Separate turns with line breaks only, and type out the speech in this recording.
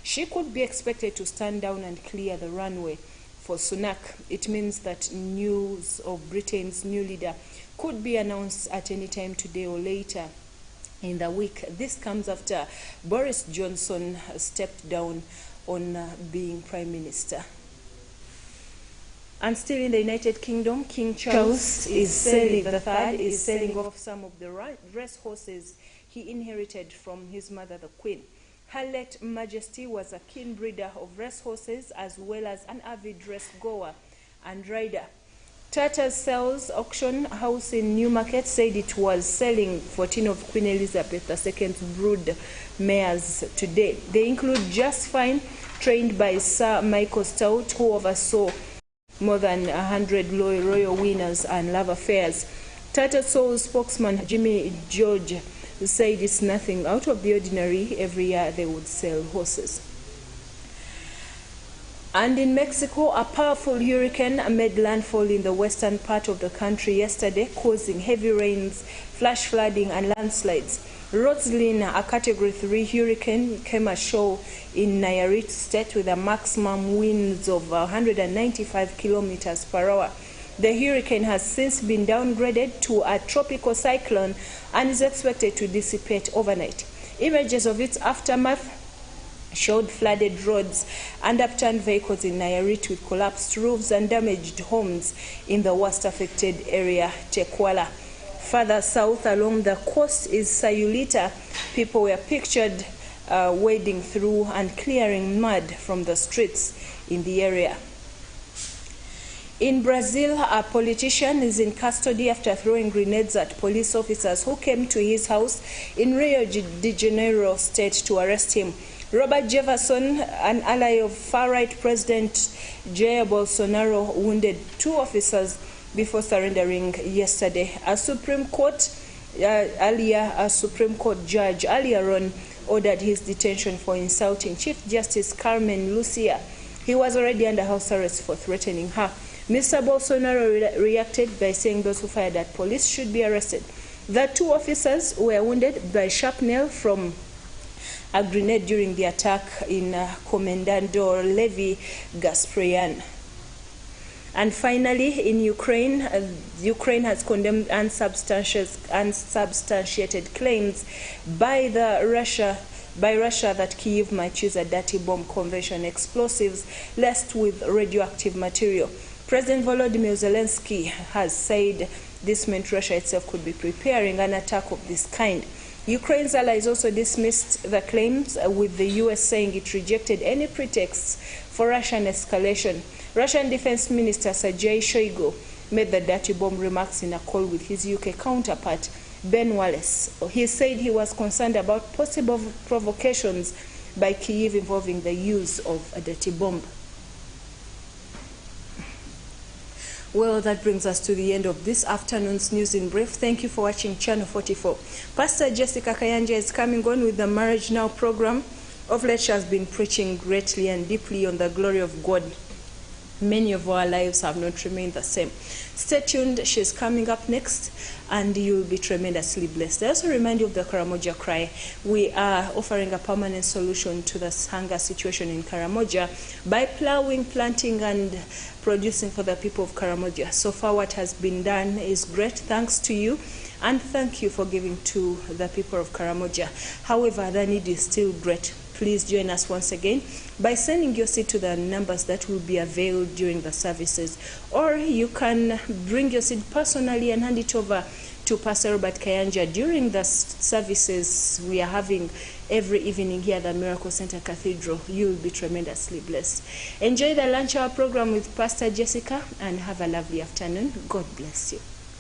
She could be expected to stand down and clear the runway. For Sunak, it means that news of Britain's new leader could be announced at any time today or later in the week. This comes after Boris Johnson stepped down on being Prime Minister. And still in the United Kingdom, King Charles III is selling off some of the race horses he inherited from his mother, the Queen. Her late Majesty was a keen breeder of racehorses as well as an avid race goer and rider. Tata's Sales Auction House in Newmarket said it was selling 14 of Queen Elizabeth II's brood mares today. They include Just Fine, trained by Sir Michael Stout, who oversaw more than 100 royal winners and love affairs. Tata Soul's spokesman Jimmy George said it's nothing out of the ordinary. Every year they would sell horses. And in Mexico, a powerful hurricane made landfall in the western part of the country yesterday, causing heavy rains, flash flooding, and landslides. Roslyn, a Category 3 hurricane, came ashore in Nayarit State with a maximum winds of 195 kilometers per hour. The hurricane has since been downgraded to a tropical cyclone and is expected to dissipate overnight. Images of its aftermath showed flooded roads and upturned vehicles in Nayarit with collapsed roofs and damaged homes in the worst affected area, Tequala. Further south along the coast is Sayulita. People were pictured wading through and clearing mud from the streets in the area. In Brazil, a politician is in custody after throwing grenades at police officers who came to his house in Rio de Janeiro state to arrest him. Robert Jefferson, an ally of far-right President Jair Bolsonaro, wounded 2 officers before surrendering yesterday. A Supreme Court judge earlier on ordered his detention for insulting Chief Justice Carmen Lucia. He was already under house arrest for threatening her. Mr. Bolsonaro reacted by saying those who fired at police should be arrested. The 2 officers were wounded by shrapnel from a grenade during the attack in Komendador Levi Gasparyan. And finally, in Ukraine, Ukraine has condemned unsubstantiated claims by Russia that Kyiv might use a dirty bomb convention explosives laced with radioactive material. President Volodymyr Zelensky has said this meant Russia itself could be preparing an attack of this kind. Ukraine's allies also dismissed the claims, with the U.S. saying it rejected any pretexts for Russian escalation. Russian Defense Minister Sergei Shoigu made the dirty bomb remarks in a call with his UK counterpart, Ben Wallace. He said he was concerned about possible provocations by Kyiv involving the use of a dirty bomb. Well, that brings us to the end of this afternoon's News in Brief. Thank you for watching Channel 44. Pastor Jessica Kayanja is coming on with the Marriage Now program. Of late, she has been preaching greatly and deeply on the glory of God. Many of our lives have not remained the same. Stay tuned. She's coming up next, and you'll be tremendously blessed. I also remind you of the Karamoja Cry. We are offering a permanent solution to the hunger situation in Karamoja by plowing, planting, and producing for the people of Karamoja. So far, what has been done is great. Thanks to you, and thank you for giving to the people of Karamoja. However, the need is still great. Please join us once again by sending your seed to the numbers that will be availed during the services. Or you can bring your seed personally and hand it over to Pastor Robert Kayanja during the services we are having every evening here at the Miracle Center Cathedral. You will be tremendously blessed. Enjoy the lunch hour program with Pastor Jessica and have a lovely afternoon. God bless you.